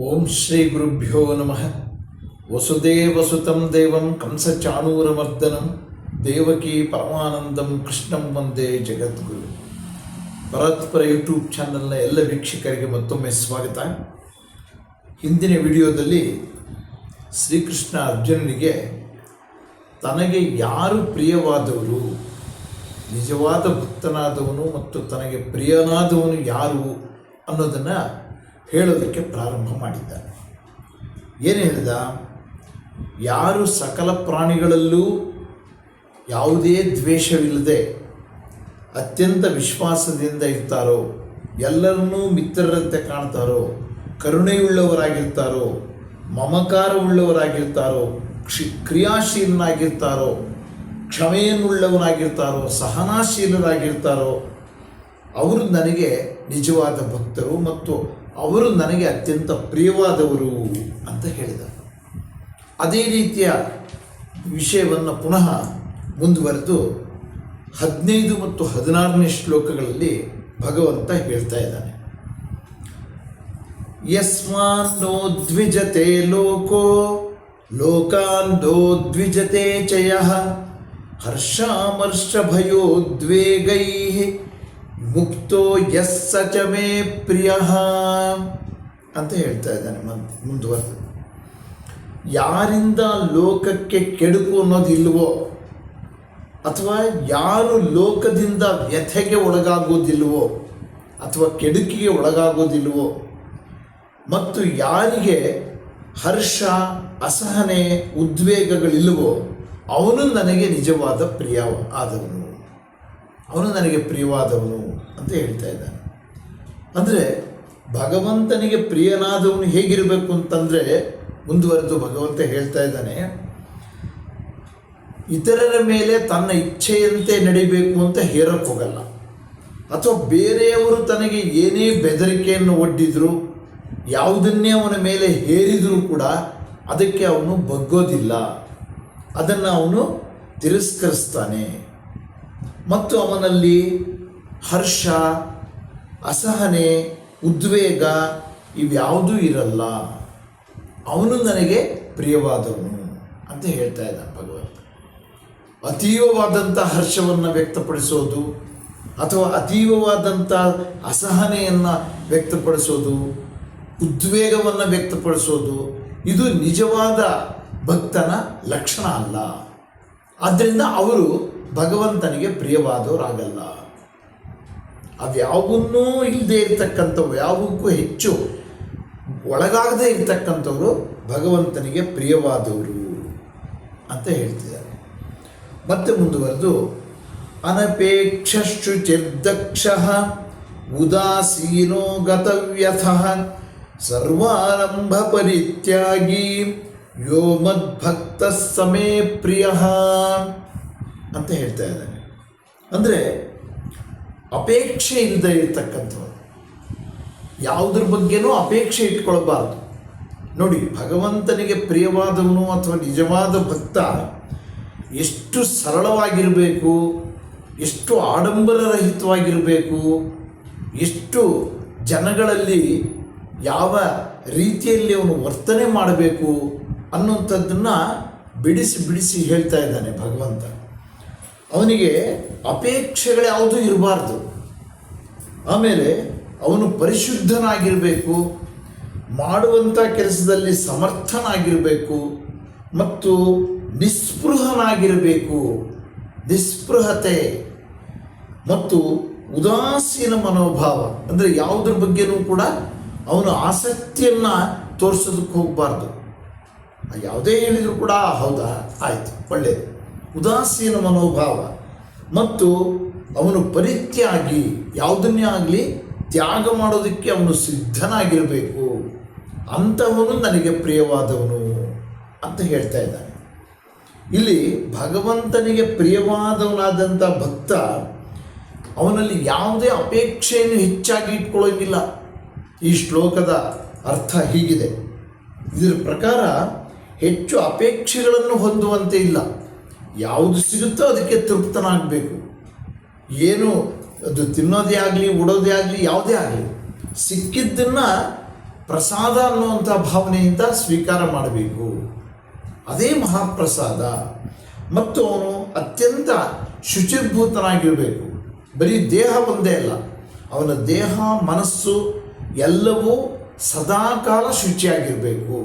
ಓಂ ಶ್ರೀ ಗುರುಭ್ಯೋ ನಮಃ. ವಸುದೇವಸುತಂ ದೇವಂ ಕಂಸಚಾಣೂರಮರ್ದನಂ ದೇವಕಿ ಪರಮಾನಂದಂ ಕೃಷ್ಣಂ ವಂದೇ ಜಗದ್ಗುರು. ಪರತ್ಪರ ಯೂಟ್ಯೂಬ್ ಚಾನಲ್ನ ಎಲ್ಲ ವೀಕ್ಷಕರಿಗೆ ಮತ್ತೊಮ್ಮೆ ಸ್ವಾಗತ. ಹಿಂದಿನ ವಿಡಿಯೋದಲ್ಲಿ ಶ್ರೀಕೃಷ್ಣ ಅರ್ಜುನನಿಗೆ ತನಗೆ ಯಾರು ಪ್ರಿಯವಾದವರು, ನಿಜವಾದ ಭಕ್ತನಾದವನು ಮತ್ತು ತನಗೆ ಪ್ರಿಯನಾದವನು ಯಾರು ಅನ್ನೋದನ್ನು ಹೇಳೋದಕ್ಕೆ ಪ್ರಾರಂಭ ಮಾಡಿದ್ದಾನೆ. ಏನು ಹೇಳಿದ? ಯಾರು ಸಕಲ ಪ್ರಾಣಿಗಳಲ್ಲೂ ಯಾವುದೇ ದ್ವೇಷವಿಲ್ಲದೆ ಅತ್ಯಂತ ವಿಶ್ವಾಸದಿಂದ ಇರ್ತಾರೋ, ಎಲ್ಲರನ್ನೂ ಮಿತ್ರರಂತೆ ಕಾಣ್ತಾರೋ, ಕರುಣೆಯುಳ್ಳವರಾಗಿರ್ತಾರೋ, ಮಮಕಾರವುಳ್ಳವರಾಗಿರ್ತಾರೋ, ಕ್ರಿಯಾಶೀಲನಾಗಿರ್ತಾರೋ, ಕ್ಷಮೆಯನ್ನುಳ್ಳವನಾಗಿರ್ತಾರೋ, ಸಹನಾಶೀಲರಾಗಿರ್ತಾರೋ, ಅವರು ನನಗೆ ನಿಜವಾದ ಭಕ್ತರು ಮತ್ತು ಅವರು ನನಗೆ ಅತ್ಯಂತ ಪ್ರಿಯವಾದವರು ಅಂತ ಹೇಳಿದ. ಅದೇ ರೀತಿಯ ವಿಷಯವನ್ನು ಪುನಃ ಮುಂದುವರೆದು 15 ಮತ್ತು 16ನೇ ಶ್ಲೋಕಗಳಲ್ಲಿ ಭಗವಂತ ಹೇಳ್ತಾ ಇದ್ದಾನೆ. ಯಸ್ಮಾನ್ನೋ ದ್ವಿಜತೆ ಲೋಕೋ ಲೋಕಾನ್ನೋ ದ್ವಿಜತೆ ಚ ಯಃ ಹರ್ಷಾಮರ್ಷ ಭಯೋದ್ವೇಗೈಃ ಮುಕ್ತೋ ಯಸ್ಸ ಚ ಮೇ ಪ್ರಿಯಃ ಅಂತ ಹೇಳ್ತಾ ಇದ್ದಾನೆ. ಮುಂದುವರೆದು ಯಾರಿಂದ ಲೋಕಕ್ಕೆ ಕೆಡುಕು ಅನ್ನೋದಿಲ್ವೋ, ಅಥವಾ ಯಾರು ಲೋಕದಿಂದ ವ್ಯಥೆಗೆ ಒಳಗಾಗೋದಿಲ್ವೋ ಅಥವಾ ಕೆಡುಕಿಗೆ ಒಳಗಾಗೋದಿಲ್ವೋ, ಮತ್ತು ಯಾರಿಗೆ ಹರ್ಷ, ಅಸಹನೆ, ಉದ್ವೇಗಗಳಿಲ್ವೋ ಅವನು ನನಗೆ ನಿಜವಾದ ಪ್ರಿಯ ಆದವನು, ಅವನು ನನಗೆ ಪ್ರಿಯವಾದವನು ಅಂತ ಹೇಳ್ತಾ ಇದ್ದಾನೆ. ಅಂದರೆ ಭಗವಂತನಿಗೆ ಪ್ರಿಯನಾದವನು ಹೇಗಿರಬೇಕು ಅಂತಂದರೆ, ಮುಂದುವರೆದು ಭಗವಂತ ಹೇಳ್ತಾ ಇದ್ದಾನೆ, ಇತರರ ಮೇಲೆ ತನ್ನ ಇಚ್ಛೆಯಂತೆ ನಡಿಬೇಕು ಅಂತ ಹೇರಕ್ಕೆ ಹೋಗಲ್ಲ, ಅಥವಾ ಬೇರೆಯವರು ತನಗೆ ಏನೇ ಬೆದರಿಕೆಯನ್ನು ಒಡ್ಡಿದ್ರು, ಯಾವುದನ್ನೇ ಅವನ ಮೇಲೆ ಹೇರಿದರೂ ಕೂಡ ಅದಕ್ಕೆ ಅವನು ಬಗ್ಗೋದಿಲ್ಲ, ಅದನ್ನು ಅವನು ತಿರಸ್ಕರಿಸ್ತಾನೆ. ಮತ್ತು ಅವನಲ್ಲಿ ಹರ್ಷ, ಅಸಹನೆ, ಉದ್ವೇಗ ಇವ್ಯಾವುದೂ ಇರಲ್ಲ, ಅವನು ನನಗೆ ಪ್ರಿಯವಾದವನು ಅಂತ ಹೇಳ್ತಾ ಇದ್ದಾನೆ ಭಗವಂತ. ಅತೀವವಾದಂಥ ಹರ್ಷವನ್ನು ವ್ಯಕ್ತಪಡಿಸೋದು ಅಥವಾ ಅತೀವವಾದಂಥ ಅಸಹನೆಯನ್ನು ವ್ಯಕ್ತಪಡಿಸೋದು, ಉದ್ವೇಗವನ್ನು ವ್ಯಕ್ತಪಡಿಸೋದು ಇದು ನಿಜವಾದ ಭಕ್ತನ ಲಕ್ಷಣ ಅಲ್ಲ. ಆದ್ದರಿಂದ ಅವರು ಭಗವಂತನಿಗೆ ಪ್ರಿಯವಾದವರಾಗಲ್ಲ. ಅವ್ಯಾವನ್ನೂ ಇಲ್ಲದೆ ಇರ್ತಕ್ಕಂಥವು, ಯಾವುಕ್ಕೂ ಹೆಚ್ಚು ಒಳಗಾಗದೇ ಇರ್ತಕ್ಕಂಥವರು ಭಗವಂತನಿಗೆ ಪ್ರಿಯವಾದವರು ಅಂತ ಹೇಳ್ತಿದ್ದಾರೆ. ಮತ್ತೆ ಮುಂದುವರೆದು ಅನಪೇಕ್ಷಶ್ಚುಚಿರ್ದಕ್ಷಃ ಉದಾಸೀನೋ ಗತವ್ಯಥಃ ಸರ್ವಾರಂಭ ಪರಿತ್ಯಾಗಿ ಯೋ ಮದ್ಭಕ್ತ ಸಮೇ ಪ್ರಿಯ ಅಂತ ಹೇಳ್ತಾ ಇದ್ದಾನೆ. ಅಂದರೆ ಅಪೇಕ್ಷೆ ಇಲ್ಲದೆ ಇರ್ತಕ್ಕಂಥವ್ರು, ಯಾವುದ್ರ ಬಗ್ಗೆನೂ ಅಪೇಕ್ಷೆ ಇಟ್ಕೊಳ್ಬಾರ್ದು. ನೋಡಿ, ಭಗವಂತನಿಗೆ ಪ್ರಿಯವಾದವನು ಅಥವಾ ನಿಜವಾದ ಭಕ್ತ ಎಷ್ಟು ಸರಳವಾಗಿರಬೇಕು, ಎಷ್ಟು ಆಡಂಬರರಹಿತವಾಗಿರಬೇಕು, ಎಷ್ಟು ಜನಗಳಲ್ಲಿ ಯಾವ ರೀತಿಯಲ್ಲಿ ಅವನು ವರ್ತನೆ ಮಾಡಬೇಕು ಅನ್ನುವಂಥದ್ದನ್ನು ಬಿಡಿಸಿ ಬಿಡಿಸಿ ಹೇಳ್ತಾ ಇದ್ದಾನೆ ಭಗವಂತ. ಅವನಿಗೆ ಅಪೇಕ್ಷೆಗಳ್ಯಾವುದೂ ಇರಬಾರ್ದು. ಆಮೇಲೆ ಅವನು ಪರಿಶುದ್ಧನಾಗಿರಬೇಕು, ಮಾಡುವಂಥ ಕೆಲಸದಲ್ಲಿ ಸಮರ್ಥನಾಗಿರಬೇಕು ಮತ್ತು ನಿಸ್ಪೃಹನಾಗಿರಬೇಕು. ನಿಸ್ಪೃಹತೆ ಮತ್ತು ಉದಾಸೀನ ಮನೋಭಾವ ಅಂದರೆ ಯಾವುದ್ರ ಬಗ್ಗೆನೂ ಕೂಡ ಅವನು ಆಸಕ್ತಿಯನ್ನು ತೋರಿಸೋದಕ್ಕೆ ಹೋಗಬಾರ್ದು. ಯಾವುದೇ ಹೇಳಿದರೂ ಕೂಡ ಹೌದಾ, ಆಯಿತು, ಒಳ್ಳೆಯದು. ಉದಾಸೀನ ಮನೋಭಾವ ಮತ್ತು ಅವನು ಪರಿತ್ಯಾಗಿ, ಯಾವುದನ್ನೇ ಆಗಲಿ ತ್ಯಾಗ ಮಾಡೋದಕ್ಕೆ ಅವನು ಸಿದ್ಧನಾಗಿರಬೇಕು. ಅಂಥವನು ನನಗೆ ಪ್ರಿಯವಾದವನು ಅಂತ ಹೇಳ್ತಾ ಇದ್ದಾನೆ. ಇಲ್ಲಿ ಭಗವಂತನಿಗೆ ಪ್ರಿಯವಾದವನಾದಂಥ ಭಕ್ತ ಅವನಲ್ಲಿ ಯಾವುದೇ ಅಪೇಕ್ಷೆಯನ್ನು ಹೆಚ್ಚಾಗಿ ಇಟ್ಕೊಳ್ಳೋಂಗಿಲ್ಲ. ಈ ಶ್ಲೋಕದ ಅರ್ಥ ಹೀಗಿದೆ. ಇದರ ಪ್ರಕಾರ ಹೆಚ್ಚು ಅಪೇಕ್ಷೆಗಳನ್ನು ಹೊಂದುವಂತೆ ಇಲ್ಲ. ಯಾವುದು ಸಿಗುತ್ತೋ ಅದಕ್ಕೆ ತೃಪ್ತನಾಗಬೇಕು. ಏನು ಅದು ತಿನ್ನೋದೇ ಆಗಲಿ, ಉಡೋದೇ ಆಗಲಿ, ಯಾವುದೇ ಆಗಲಿ ಸಿಕ್ಕಿದ್ದನ್ನು ಪ್ರಸಾದ ಅನ್ನುವಂಥ ಭಾವನೆಯಿಂದ ಸ್ವೀಕಾರ ಮಾಡಬೇಕು. ಅದೇ ಮಹಾಪ್ರಸಾದ. ಮತ್ತು ಅವನು ಅತ್ಯಂತ ಶುಚಿರ್ಭೂತನಾಗಿರಬೇಕು. ಬರೀ ದೇಹ ಒಂದೇ ಅಲ್ಲ, ಅವನ ದೇಹ ಮನಸ್ಸು ಎಲ್ಲವೂ ಸದಾಕಾಲ ಶುಚಿಯಾಗಿರಬೇಕು.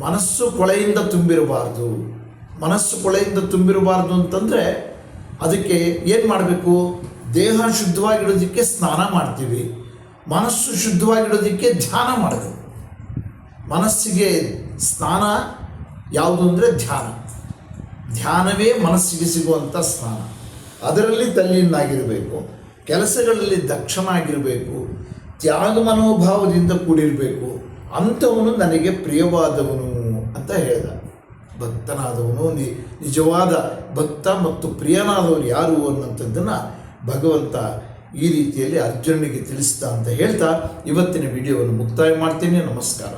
ಮನಸ್ಸು ಕೊಳೆಯಿಂದ ತುಂಬಿರಬಾರ್ದು. ಮನಸ್ಸು ಕೊಳೆಯಿಂದ ತುಂಬಿರಬಾರ್ದು ಅಂತಂದರೆ ಅದಕ್ಕೆ ಏನು ಮಾಡಬೇಕು? ದೇಹ ಶುದ್ಧವಾಗಿಡೋದಕ್ಕೆ ಸ್ನಾನ ಮಾಡ್ತೀವಿ, ಮನಸ್ಸು ಶುದ್ಧವಾಗಿಡೋದಕ್ಕೆ ಧ್ಯಾನ ಮಾಡಬೇಕು. ಮನಸ್ಸಿಗೆ ಸ್ನಾನ ಯಾವುದು ಅಂದರೆ ಧ್ಯಾನ. ಧ್ಯಾನವೇ ಮನಸ್ಸಿಗೆ ಸಿಗುವಂಥ ಸ್ನಾನ. ಅದರಲ್ಲಿ ತಲ್ಲೀನಾಗಿರಬೇಕು, ಕೆಲಸಗಳಲ್ಲಿ ದಕ್ಷನಾಗಿರಬೇಕು, ತ್ಯಾಗ ಮನೋಭಾವದಿಂದ ಕೂಡಿರಬೇಕು. ಅಂಥವನು ನನಗೆ ಪ್ರಿಯವಾದವನು ಅಂತ ಹೇಳಿದ. ಭಕ್ತನಾದವನು, ನಿಜವಾದ ಭಕ್ತ ಮತ್ತು ಪ್ರಿಯನಾದವನು ಯಾರು ಅನ್ನೋಂಥದ್ದನ್ನು ಭಗವಂತ ಈ ರೀತಿಯಲ್ಲಿ ಅರ್ಜುನನಿಗೆ ತಿಳಿಸ್ತಾ ಅಂತ ಹೇಳ್ತಾ ಇವತ್ತಿನ ವಿಡಿಯೋವನ್ನು ಮುಕ್ತಾಯ ಮಾಡ್ತೀನಿ. ನಮಸ್ಕಾರ.